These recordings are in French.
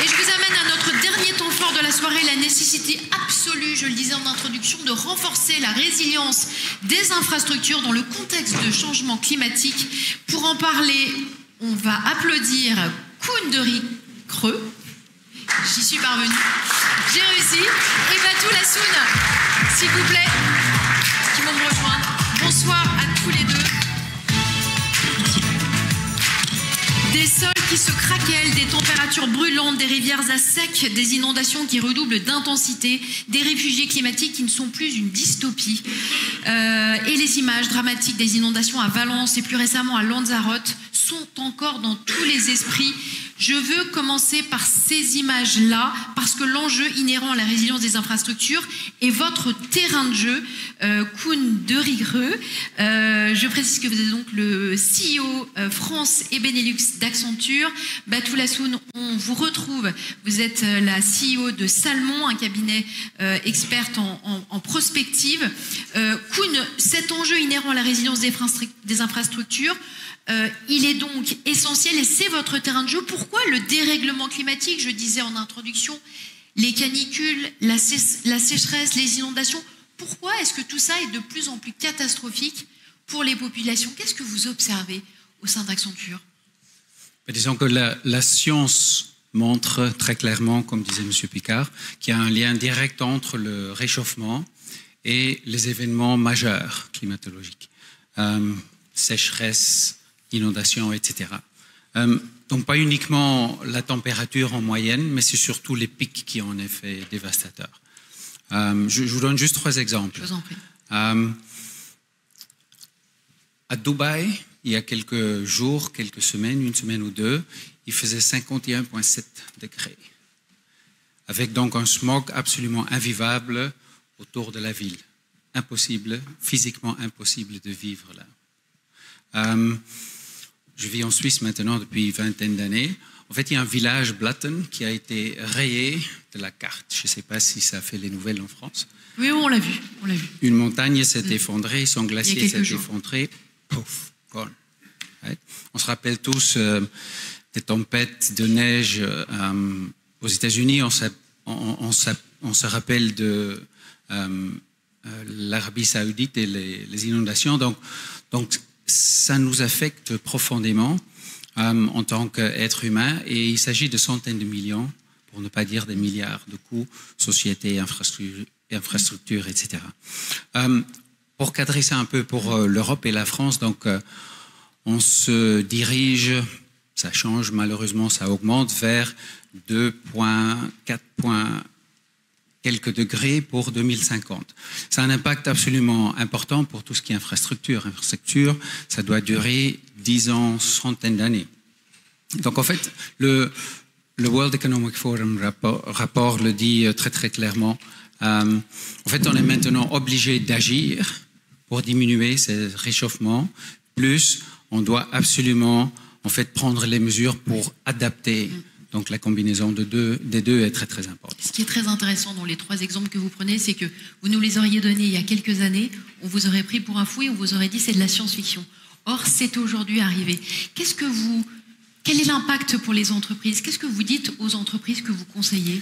Et je vous amène à notre dernier temps fort de la soirée, la nécessité absolue, je le disais en introduction, de renforcer la résilience des infrastructures dans le contexte de changement climatique. Pour en parler, on va applaudir Koen de Creux. J'y suis parvenue. J'ai réussi. Et Batou Lassoun, s'il vous plaît, qui vont me rejoindre. Bonsoir à tous les deux. Des sols qui se craquellent, des températures brûlantes, des rivières à sec, des inondations qui redoublent d'intensité, des réfugiés climatiques qui ne sont plus une dystopie. Et les images dramatiques des inondations à Valence et plus récemment à Lanzarote sont encore dans tous les esprits. Je veux commencer par ces images-là, parce que l'enjeu inhérent à la résilience des infrastructures est votre terrain de jeu, Koen de Creux. Je précise que vous êtes donc le CEO France et Benelux d'Accenture. Batou Lassoun, on vous retrouve. Vous êtes la CEO de Salmon, un cabinet expert en prospective. Koen, cet enjeu inhérent à la résilience des infrastructures, il est donc essentiel et c'est votre terrain de jeu. Pourquoi le dérèglement climatique? Je disais en introduction, les canicules, la sécheresse, les inondations. Pourquoi est-ce que tout ça est de plus en plus catastrophique pour les populations? Qu'est-ce que vous observez au sein d'Accenture? Disons que la science montre très clairement, comme disait M. Picard, qu'il y a un lien direct entre le réchauffement et les événements majeurs climatologiques. Sécheresse, inondations, etc. Donc pas uniquement la température en moyenne, mais c'est surtout les pics qui ont un effet dévastateur. Je vous donne juste 3 exemples. Je vous en prie. À Dubaï, il y a quelques jours, quelques semaines, une semaine ou deux, il faisait 51,7 degrés. Avec donc un smog absolument invivable autour de la ville. Impossible, physiquement impossible de vivre là. Je vis en Suisse maintenant depuis une vingtaine d'années. En fait, il y a un village, Blatten, qui a été rayé de la carte. Je ne sais pas si ça fait les nouvelles en France. Oui, on l'a vu. Une montagne s'est effondrée, son glacier s'est effondré. Pouf, gone. Ouais. On se rappelle tous des tempêtes de neige aux États-Unis. On se rappelle de l'Arabie Saoudite et les inondations. Donc, ça nous affecte profondément en tant qu'être humain et il s'agit de centaines de millions, pour ne pas dire des milliards de coûts, sociétés, infrastructures, etc. Pour cadrer ça un peu pour l'Europe et la France, donc on se dirige, ça change malheureusement, ça augmente vers 2,4 quelques degrés pour 2050. Ça a un impact absolument important pour tout ce qui est infrastructure. Infrastructure, ça doit durer 10 ans, centaines d'années. Donc en fait, le World Economic Forum rapport le dit très très clairement. En fait, on est maintenant obligé d'agir pour diminuer ce réchauffement. Plus, on doit absolument en fait prendre les mesures pour adapter. Donc la combinaison des deux est très très importante. Ce qui est très intéressant dans les 3 exemples que vous prenez, c'est que vous nous les auriez donnés il y a quelques années, on vous aurait pris pour un fou et on vous aurait dit c'est de la science-fiction. Or, c'est aujourd'hui arrivé. Quel est l'impact pour les entreprises? Qu'est-ce que vous dites aux entreprises que vous conseillez?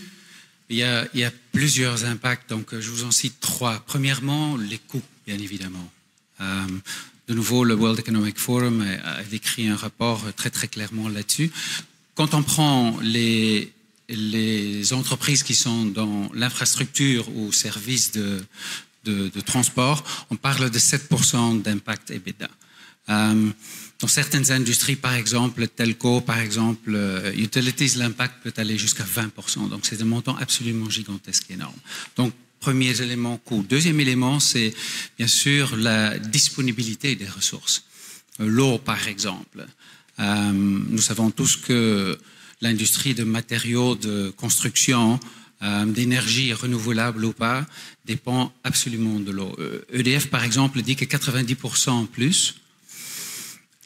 Il y a plusieurs impacts, donc je vous en cite 3. Premièrement, les coûts, bien évidemment. De nouveau, le World Economic Forum a écrit un rapport très très clairement là-dessus. Quand on prend les entreprises qui sont dans l'infrastructure ou services de transport, on parle de 7% d'impact EBITDA. Dans certaines industries, par exemple, telco, par exemple, utilities, l'impact peut aller jusqu'à 20%. Donc, c'est un montant absolument gigantesque, énorme. Donc, premier élément, coût. Deuxième élément, c'est bien sûr la disponibilité des ressources. L'eau, par exemple. Nous savons tous que l'industrie de matériaux de construction, d'énergie renouvelable ou pas, dépend absolument de l'eau. EDF, par exemple, dit que 90% en plus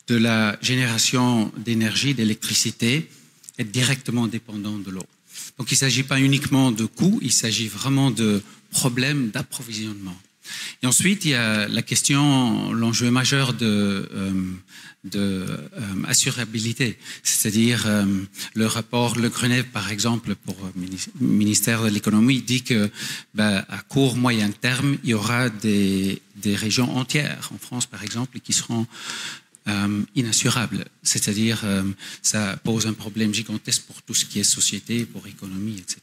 de la génération d'énergie, d'électricité, est directement dépendant de l'eau. Donc il ne s'agit pas uniquement de coûts, il s'agit vraiment de problèmes d'approvisionnement. Et ensuite, il y a la question, l'enjeu majeur de assurabilité, c'est-à-dire le rapport Le Grenelle, par exemple, pour le ministère de l'économie, dit que à court, moyen terme, il y aura des régions entières, en France par exemple, qui seront inassurables. C'est-à-dire, ça pose un problème gigantesque pour tout ce qui est société, pour économie, etc.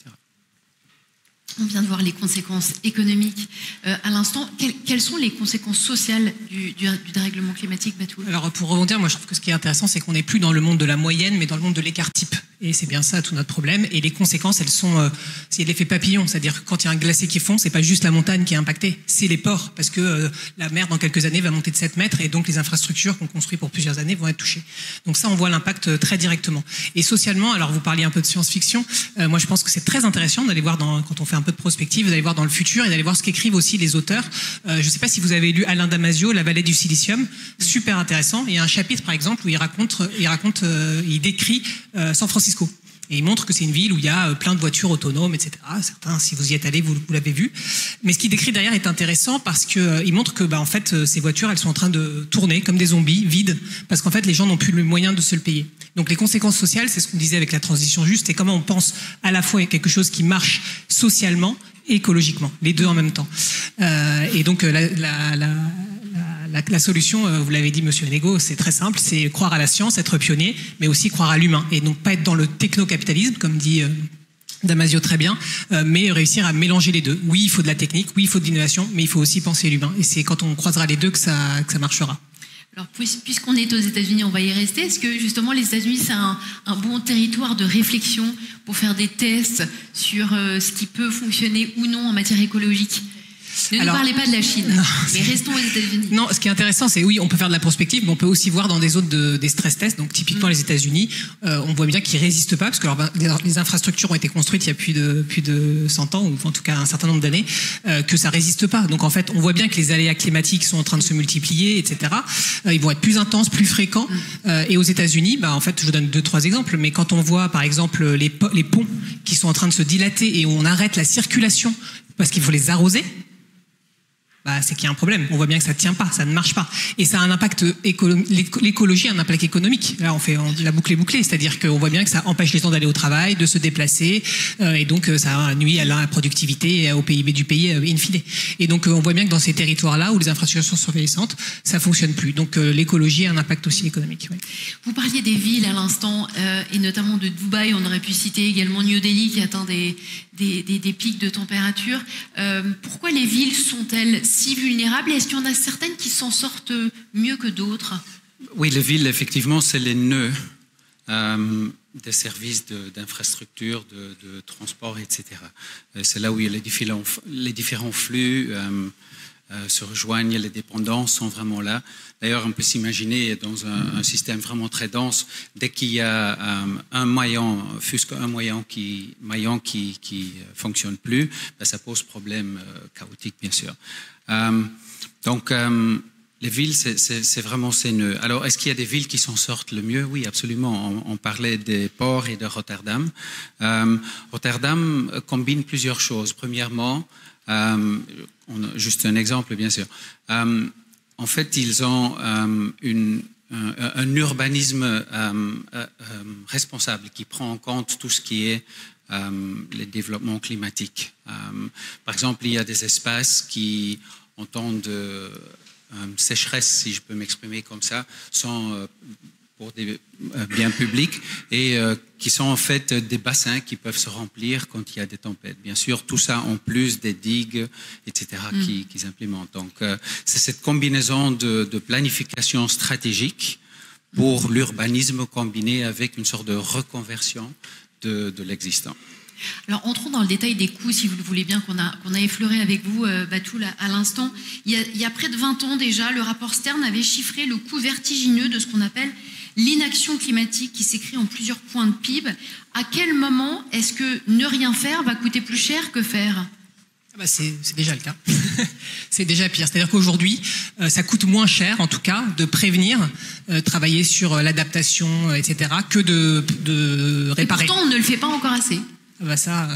On vient de voir les conséquences économiques à l'instant. Quelles sont les conséquences sociales du dérèglement climatique, Batoul ? Alors pour rebondir, moi je trouve que ce qui est intéressant, c'est qu'on n'est plus dans le monde de la moyenne, mais dans le monde de l'écart type. Et c'est bien ça tout notre problème. Et les conséquences, elles sont, c'est l'effet papillon, c'est-à-dire que quand il y a un glacier qui fond, c'est pas juste la montagne qui est impactée, c'est les ports, parce que la mer dans quelques années va monter de 7 mètres, et donc les infrastructures qu'on construit pour plusieurs années vont être touchées. Donc ça, on voit l'impact très directement. Et socialement, alors vous parliez un peu de science-fiction, moi je pense que c'est très intéressant d'aller voir quand on fait un peu de prospective, d'aller voir dans le futur et d'aller voir ce qu'écrivent aussi les auteurs. Je ne sais pas si vous avez lu Alain Damasio, La vallée du silicium, super intéressant. Il y a un chapitre par exemple où il décrit San Francisco. Et il montre que c'est une ville où il y a plein de voitures autonomes, etc. Certains, si vous y êtes allés, vous l'avez vu. Mais ce qu'il décrit derrière est intéressant parce qu'il montre que, en fait, ces voitures, elles sont en train de tourner comme des zombies, vides, parce qu'en fait, les gens n'ont plus le moyen de se le payer. Donc, les conséquences sociales, c'est ce qu'on disait avec la transition juste, et comment on pense à la fois à quelque chose qui marche socialement et écologiquement, les deux en même temps. Et donc, la solution, vous l'avez dit, Monsieur Hénégo, c'est très simple, c'est croire à la science, être pionnier, mais aussi croire à l'humain, et donc pas être dans le techno-capitalisme, comme dit Damasio très bien, mais réussir à mélanger les deux. Oui, il faut de la technique, oui, il faut de l'innovation, mais il faut aussi penser l'humain, et c'est quand on croisera les deux que ça marchera. Alors, puisqu'on est aux États-Unis, on va y rester. Est-ce que justement les États-Unis, c'est un bon territoire de réflexion pour faire des tests sur ce qui peut fonctionner ou non en matière écologique ? Ne nous parlez pas de la Chine, mais restons aux États-Unis. Non, ce qui est intéressant, c'est oui, on peut faire de la prospective, mais on peut aussi voir dans des zones des stress tests. Donc typiquement les États-Unis, on voit bien qu'ils résistent pas parce que les infrastructures ont été construites il y a plus de 100 ans, ou en tout cas un certain nombre d'années, que ça résiste pas. Donc en fait, on voit bien que les aléas climatiques sont en train de se multiplier, etc. Ils vont être plus intenses, plus fréquents. Et aux États-Unis, en fait, je vous donne 2-3 exemples, mais quand on voit par exemple les ponts qui sont en train de se dilater et où on arrête la circulation parce qu'il faut les arroser, c'est qu'il y a un problème. On voit bien que ça ne tient pas, ça ne marche pas. Et ça a un impact l'écologie a un impact économique. Là, la boucle est bouclée, c'est-à-dire qu'on voit bien que ça empêche les gens d'aller au travail, de se déplacer, et donc ça nuit à la productivité, au PIB du pays, in fine. Et donc on voit bien que dans ces territoires-là, où les infrastructures sont surveillantes, ça fonctionne plus. Donc l'écologie a un impact aussi économique. Oui. Vous parliez des villes à l'instant, et notamment de Dubaï. On aurait pu citer également New Delhi qui atteint des pics de température. Pourquoi les villes sont-elles si vulnérables, et est-ce qu'il y en a certaines qui s'en sortent mieux que d'autres ? Oui, les villes, effectivement, c'est les nœuds des services d'infrastructure, de transport, etc. C'est là où il y a les différents flux se rejoignent, les dépendances sont vraiment là. D'ailleurs, on peut s'imaginer dans un système vraiment très dense, dès qu'il y a un maillon, fût-ce qu'un maillon qui fonctionne plus, ça pose problème chaotique, bien sûr. Donc, les villes, c'est vraiment ces nœuds. Alors, est-ce qu'il y a des villes qui s'en sortent le mieux ? Oui, absolument. On parlait des ports et de Rotterdam. Rotterdam combine plusieurs choses. Premièrement, juste un exemple, bien sûr. En fait, ils ont un urbanisme responsable qui prend en compte tout ce qui est les développements climatiques. Par exemple, il y a des espaces qui, en temps de sécheresse, si je peux m'exprimer comme ça, sont pour des biens publics et qui sont en fait des bassins qui peuvent se remplir quand il y a des tempêtes. Bien sûr, tout ça en plus des digues, etc., qu'ils implémentent. Donc, c'est cette combinaison de planification stratégique pour l'urbanisme combiné avec une sorte de reconversion de l'existant. Alors, entrons dans le détail des coûts, si vous le voulez bien, qu'on a effleuré avec vous, Batoul, à l'instant. Il y a près de 20 ans déjà, le rapport Stern avait chiffré le coût vertigineux de ce qu'on appelle l'inaction climatique, qui s'écrit en plusieurs points de PIB. À quel moment est-ce que ne rien faire va coûter plus cher que faire ? C'est déjà le cas. C'est déjà pire. C'est-à-dire qu'aujourd'hui, ça coûte moins cher, en tout cas, de prévenir, travailler sur l'adaptation, etc., que de réparer. Et pourtant, on ne le fait pas encore assez. Bah ça,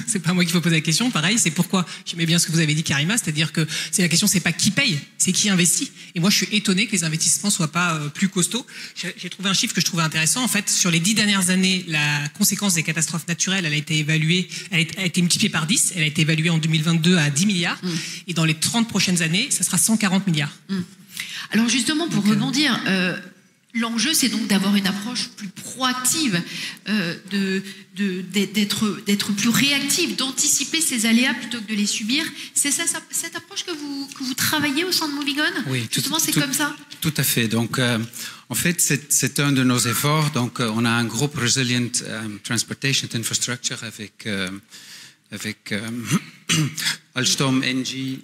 c'est pas moi qu'il faut poser la question. Pareil, c'est pourquoi j'aimais bien ce que vous avez dit, Karima, c'est-à-dire que la question, c'est pas qui paye, c'est qui investit. Et moi, je suis étonné que les investissements soient pas plus costauds. J'ai trouvé un chiffre que je trouvais intéressant. En fait, sur les 10 dernières années, la conséquence des catastrophes naturelles, elle a été évaluée, elle a été multipliée par 10. Elle a été évaluée en 2022 à 10 milliards. Et dans les 30 prochaines années, ça sera 140 milliards. Alors justement, pour rebondir, l'enjeu, c'est donc d'avoir une approche plus proactive, d'être plus réactive, d'anticiper ces aléas plutôt que de les subir. C'est ça, cette approche que vous travaillez au sein de Moving On? Oui, justement, c'est comme ça. Tout à fait. Donc, en fait, c'est un de nos efforts. Donc, on a un groupe Resilient Transportation Infrastructure avec Alstom, Engie,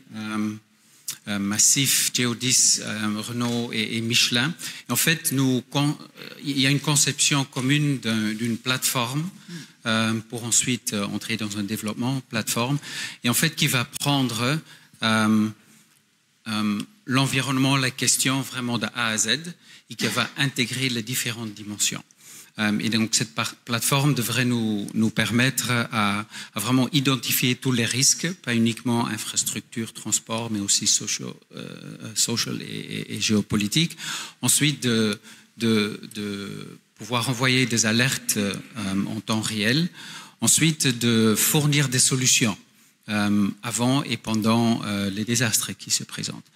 Massif, Geodis, Renault et Michelin. En fait, il y a une conception commune d'une plateforme pour ensuite entrer dans un développement plateforme, et en fait qui va prendre l'environnement, la question vraiment de A à Z, et qui va intégrer les différentes dimensions. Et donc cette plateforme devrait nous permettre à vraiment identifier tous les risques, pas uniquement infrastructure, transport, mais aussi social et géopolitique. Ensuite, de pouvoir envoyer des alertes en temps réel. Ensuite, de fournir des solutions avant et pendant les désastres qui se présentent.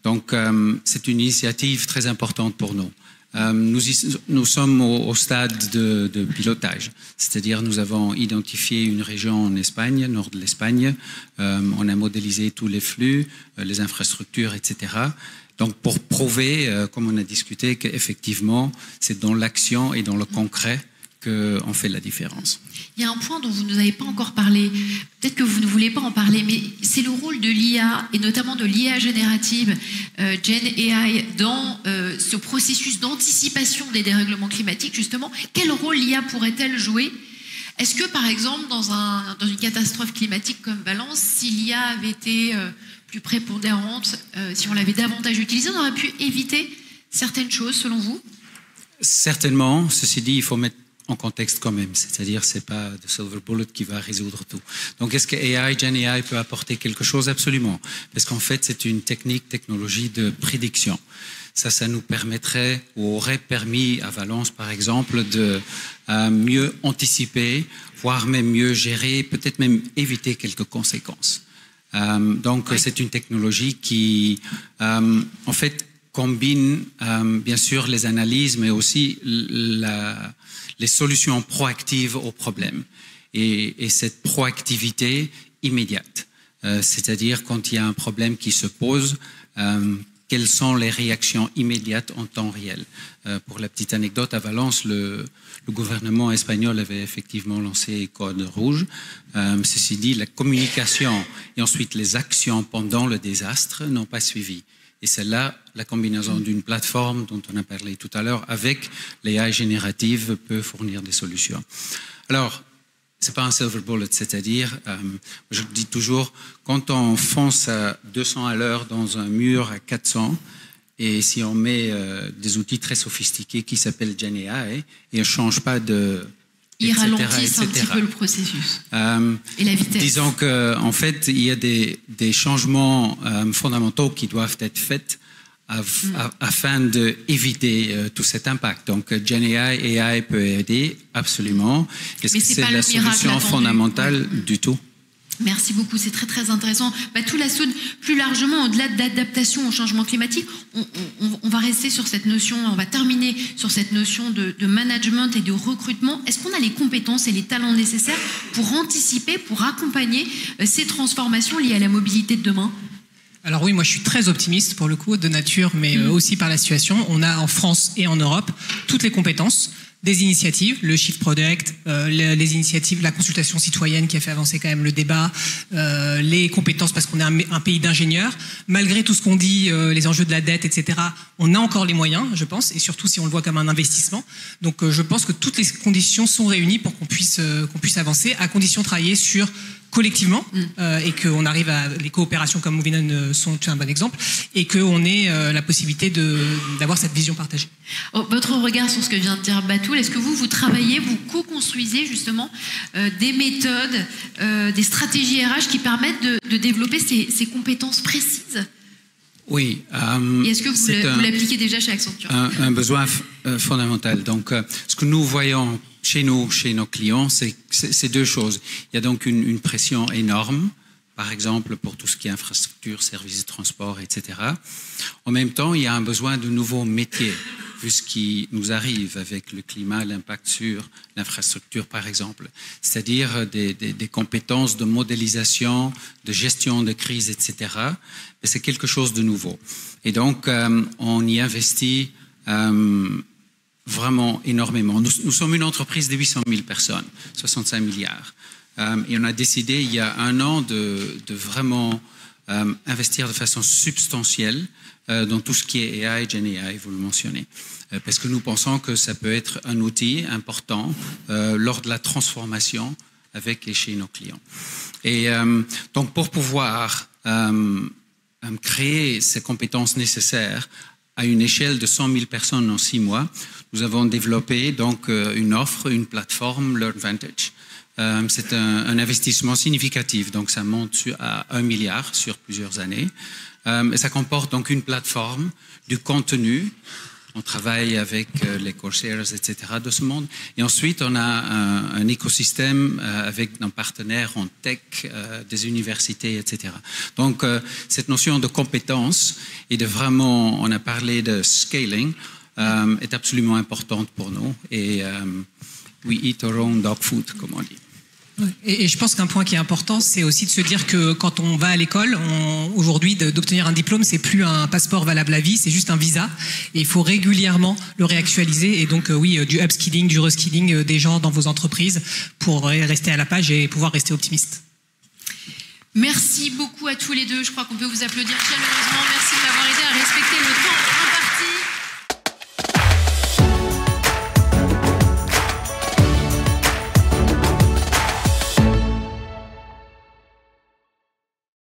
Donc, c'est une initiative très importante pour nous. Nous sommes au stade de pilotage, c'est-à-dire nous avons identifié une région en Espagne, nord de l'Espagne, on a modélisé tous les flux, les infrastructures, etc. Donc pour prouver, comme on a discuté, qu'effectivement c'est dans l'action et dans le concret qu'on fait la différence. Il y a un point dont vous ne nous avez pas encore parlé, peut-être que vous ne voulez pas en parler, mais c'est le rôle de l'IA, et notamment de l'IA générative, Gen AI, dans ce processus d'anticipation des dérèglements climatiques, justement. Quel rôle l'IA pourrait-elle jouer? Est-ce que, par exemple, dans une catastrophe climatique comme Valence, si l'IA avait été plus prépondérante, si on l'avait davantage utilisée, on aurait pu éviter certaines choses, selon vous? Certainement. Ceci dit, il faut mettre en contexte quand même, c'est-à-dire c'est pas de silver bullet qui va résoudre tout. Donc est-ce que Gen AI peut apporter quelque chose? Absolument, parce qu'en fait c'est une technologie de prédiction. Ça nous permettrait ou aurait permis à Valence par exemple de mieux anticiper, voire même mieux gérer, peut-être même éviter quelques conséquences. Donc c'est une technologie qui en fait combine bien sûr les analyses, mais aussi les solutions proactives aux problèmes. Et cette proactivité immédiate, c'est-à-dire quand il y a un problème qui se pose, quelles sont les réactions immédiates en temps réel. Pour la petite anecdote, à Valence, le gouvernement espagnol avait effectivement lancé Code Rouge. Ceci dit, la communication et ensuite les actions pendant le désastre n'ont pas suivi. Et c'est là la combinaison d'une plateforme dont on a parlé tout à l'heure avec l'AI générative peut fournir des solutions. Alors, c'est pas un silver bullet, c'est-à-dire, je dis toujours, quand on fonce à 200 à l'heure dans un mur à 400, et si on met des outils très sophistiqués qui s'appellent Gen AI, et on ne change pas de... Ils ralentissent un petit peu le processus et la vitesse. Disons qu'en fait, il y a des changements fondamentaux qui doivent être faits afin d'éviter tout cet impact. Donc, Gen AI peut aider, absolument. Est-ce que c'est la solution fondamentale du tout? Merci beaucoup, c'est très très intéressant. Tout l'assaut, plus largement, au-delà de l'adaptation au changement climatique, on va rester sur cette notion, on va terminer sur cette notion de management et de recrutement. Est-ce qu'on a les compétences et les talents nécessaires pour anticiper, pour accompagner ces transformations liées à la mobilité de demain? Alors oui, moi je suis très optimiste pour le coup, de nature, mais aussi par la situation. On a en France et en Europe toutes les compétences, des initiatives, le Shift Product, les initiatives, la consultation citoyenne qui a fait avancer quand même le débat, les compétences parce qu'on est un pays d'ingénieurs. Malgré tout ce qu'on dit, les enjeux de la dette, etc., on a encore les moyens, je pense, et surtout si on le voit comme un investissement. Donc je pense que toutes les conditions sont réunies pour qu'on puisse avancer, à condition de travailler sur collectivement et qu'on arrive à les coopérations comme Moving On sont un bon exemple et qu'on ait la possibilité d'avoir cette vision partagée. Votre regard sur ce que vient de dire Batoul, est-ce que vous travaillez, vous co-construisez justement des méthodes, des stratégies RH qui permettent de développer ces compétences précises? Oui. Et est-ce que vous l'appliquez déjà chez Accenture? Un besoin fondamental. Donc, ce que nous voyons chez nos clients, c'est deux choses. Il y a donc une pression énorme, par exemple pour tout ce qui est infrastructure, services de transport, etc. En même temps, il y a un besoin de nouveaux métiers, vu ce qui nous arrive avec le climat, l'impact sur l'infrastructure, par exemple. C'est-à-dire des compétences de modélisation, de gestion de crise, etc. Mais c'est quelque chose de nouveau. Et donc, on y investit vraiment énormément. Nous sommes une entreprise de 800 000 personnes, 65 milliards. Et on a décidé il y a un an de vraiment investir de façon substantielle dans tout ce qui est AI, Gen AI, vous le mentionnez. Parce que nous pensons que ça peut être un outil important lors de la transformation avec et chez nos clients. Et donc pour pouvoir créer ces compétences nécessaires à une échelle de 100 000 personnes en 6 mois, nous avons développé donc une offre, une plateforme, LearnVantage. C'est un investissement significatif, donc ça monte à 1 milliard sur plusieurs années. Et ça comporte donc une plateforme, du contenu. On travaille avec les Coursera, etc. de ce monde. Et ensuite, on a un écosystème avec nos partenaires en tech, des universités, etc. Donc, cette notion de compétence et de vraiment, on a parlé de scaling, est absolument importante pour nous. Et we eat our own dog food, comme on dit. Et je pense qu'un point qui est important, c'est aussi de se dire que quand on va à l'école, aujourd'hui, d'obtenir un diplôme, c'est plus un passeport valable à vie, c'est juste un visa. Et il faut régulièrement le réactualiser. Et donc, oui, du upskilling, du reskilling des gens dans vos entreprises pour rester à la page et pouvoir rester optimiste. Merci beaucoup à tous les deux. Je crois qu'on peut vous applaudir chaleureusement. Merci de m'avoir aidé à respecter le temps.